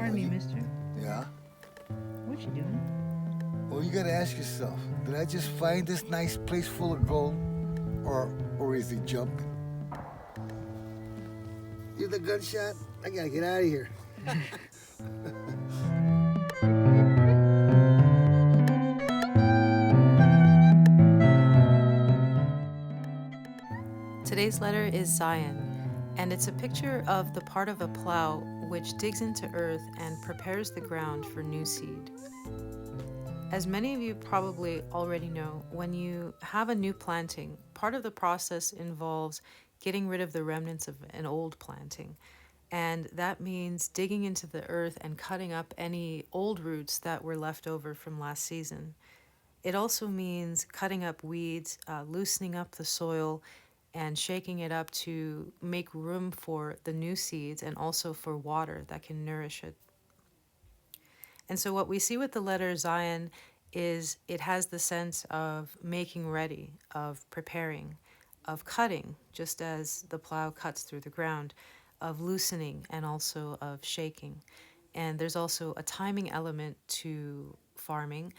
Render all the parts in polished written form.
Pardon me, mister. Yeah? What you doing? Well, you gotta ask yourself, did I just find this nice place full of gold? Or is he jumping? Hear the gunshot? I gotta get out of here. Today's letter is Zayin, and it's a picture of the part of a plow which digs into earth and prepares the ground for new seed. As many of you probably already know, when you have a new planting, part of the process involves getting rid of the remnants of an old planting. And that means digging into the earth and cutting up any old roots that were left over from last season. It also means cutting up weeds, loosening up the soil, and shaking it up to make room for the new seeds and also for water that can nourish it. And so what we see with the letter Zayin is it has the sense of making ready, of preparing, of cutting, just as the plow cuts through the ground, of loosening, and also of shaking. And there's also a timing element to farming.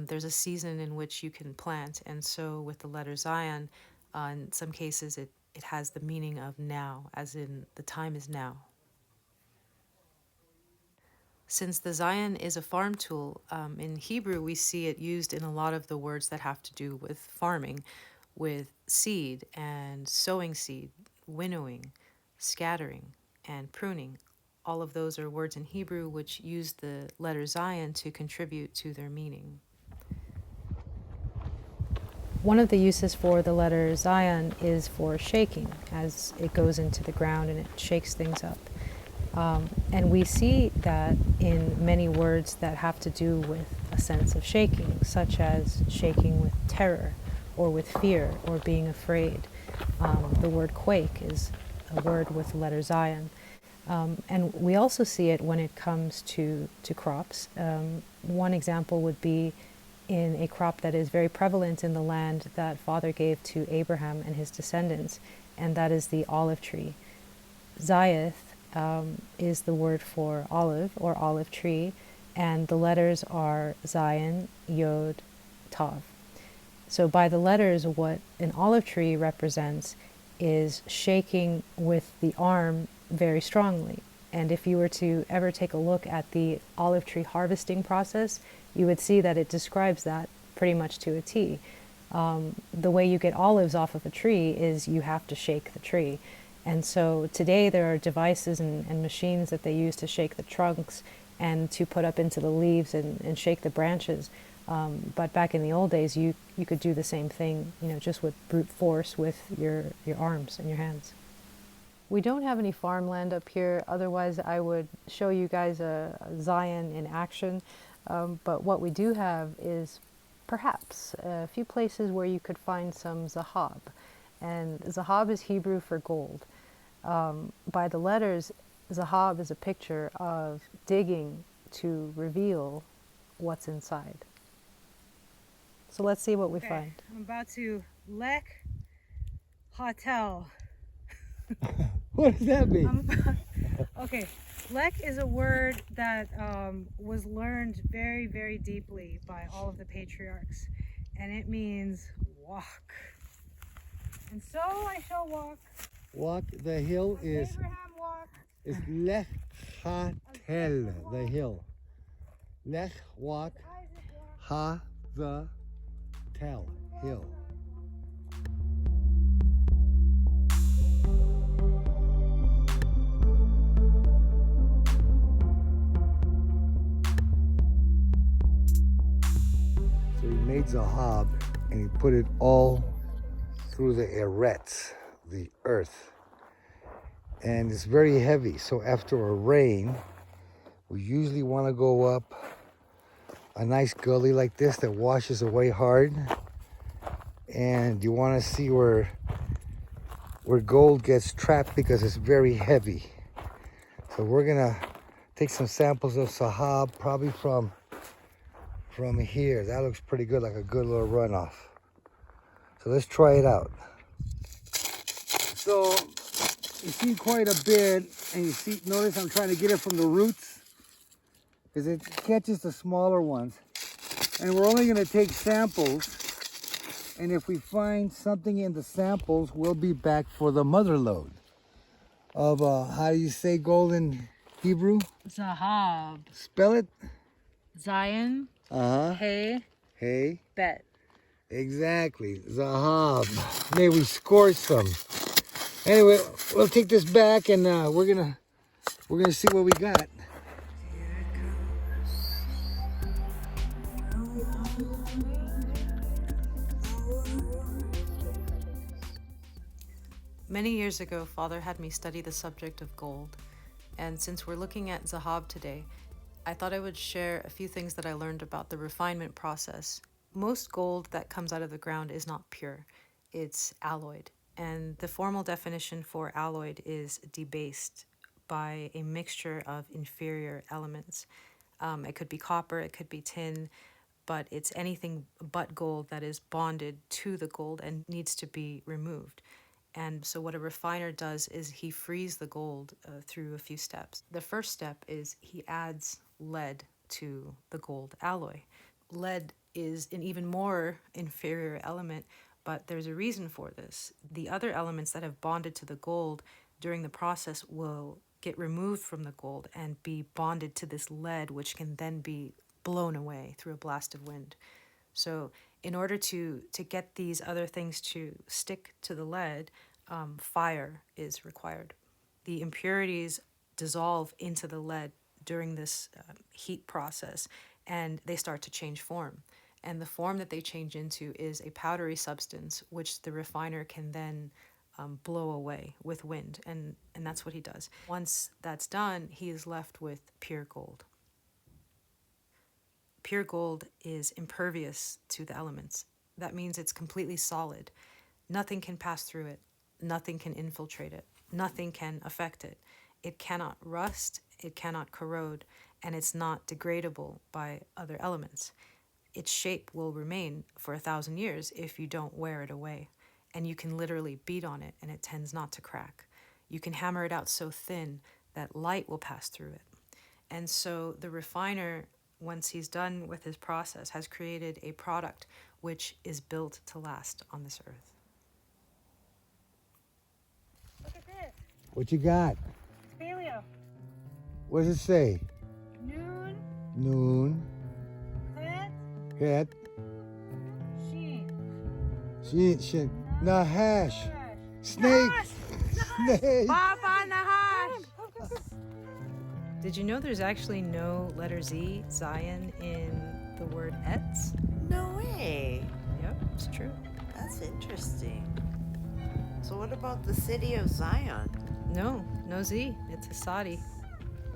There's a season in which you can plant. And so with the letter Zayin, in some cases it has the meaning of now, as in the time is now. Since the Zayin is a farm tool, in Hebrew we see it used in a lot of the words that have to do with farming, with seed and sowing seed, winnowing, scattering, and pruning. All of those are words in Hebrew which use the letter Zayin to contribute to their meaning. One of the uses for the letter Zayin is for shaking, as it goes into the ground and it shakes things up. And we see that in many words that have to do with a sense of shaking, such as shaking with terror or with fear or being afraid. The word quake is a word with the letter Zayin. And we also see it when it comes to crops. One example would be in a crop that is very prevalent in the land that Father gave to Abraham and his descendants, and that is the olive tree. Zayith is the word for olive or olive tree, and the letters are Zayin, Yod, Tav. So by the letters, what an olive tree represents is shaking with the arm very strongly. And if you were to ever take a look at the olive tree harvesting process, you would see that it describes that pretty much to a T. The way you get olives off of a tree is you have to shake the tree. And so today there are devices and machines that they use to shake the trunks and to put up into the leaves and shake the branches. But back in the old days, you could do the same thing, just with brute force with your arms and your hands. We don't have any farmland up here, otherwise I would show you guys a Zayin in action. But what we do have is perhaps a few places where you could find some Zahab. And Zahab is Hebrew for gold. By the letters, Zahab is a picture of digging to reveal what's inside. So let's see what we find. I'm about to lek hotel. What does that mean? Okay, lek is a word that was learned very, very deeply by all of the patriarchs, and it means walk. And so I shall walk. Walk the hill is Abraham walk. Lech Hatel, the hill. Lech walk, ha the tel, hill. So he made Zahab and he put it all through the eretz, the earth. And it's very heavy. So after a rain, we usually want to go up a nice gully like this that washes away hard. And you want to see where gold gets trapped because it's very heavy. So we're gonna take some samples of Zahab, probably from here. That looks pretty good, like a good little runoff. So let's try it out. So you see quite a bit, and notice I'm trying to get it from the roots. because it catches the smaller ones. And we're only going to take samples. And if we find something in the samples, we'll be back for the mother load of, how do you say gold in Hebrew? Zahab. Spell it. Zayin. Uh-huh. Hey. Hey. Bet. Exactly. Zahab. May we score some. Anyway, we'll take this back and we're gonna see what we got. Many years ago, Father had me study the subject of gold, and since we're looking at Zahab today, I thought I would share a few things that I learned about the refinement process. Most gold that comes out of the ground is not pure, it's alloyed, and the formal definition for alloyed is debased by a mixture of inferior elements. It could be copper, it could be tin, but it's anything but gold that is bonded to the gold and needs to be removed. And so what a refiner does is he frees the gold through a few steps. The first step is he adds lead to the gold alloy. Lead is an even more inferior element, but there's a reason for this. The other elements that have bonded to the gold during the process will get removed from the gold and be bonded to this lead, which can then be blown away through a blast of wind. So in order to get these other things to stick to the lead, fire is required. The impurities dissolve into the lead during this heat process, and they start to change form. And the form that they change into is a powdery substance, which the refiner can then blow away with wind, and that's what he does. Once that's done, he is left with pure gold. Pure gold is impervious to the elements. That means it's completely solid. Nothing can pass through it. Nothing can infiltrate it. Nothing can affect it. It cannot rust, it cannot corrode, and it's not degradable by other elements. Its shape will remain for 1,000 years if you don't wear it away. And you can literally beat on it and it tends not to crack. You can hammer it out so thin that light will pass through it. And so the refiner, once he's done with his process, has created a product which is built to last on this earth. Look at this. What you got? It's paleo. What does it say? Noon. Noon. Het. Het. Sheen. She. Nahash. Snake. Snake. Baba Nahash. Did you know there's actually no letter Z, Zayin, in the word etz? No way. Yep, it's true. That's interesting. So what about the city of Zion? No Z. It's Asadi.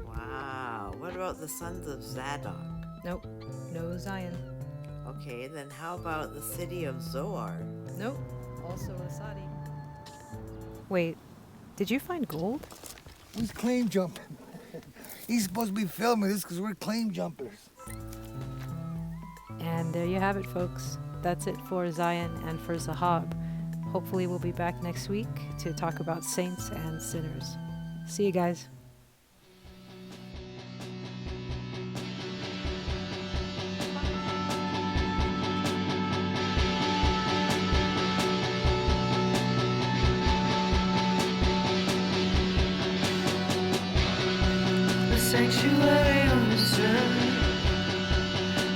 Wow. What about the sons of Zadok? Nope, no Zayin. Okay, then how about the city of Zoar? Nope, also Asadi. Wait, did you find gold? Who's claim jumping? He's supposed to be filming this because we're claim jumpers. And there you have it, folks. That's it for Zayin and for Zahab. Hopefully we'll be back next week to talk about saints and sinners. See you guys. Sanctuary on the earth,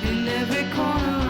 in every corner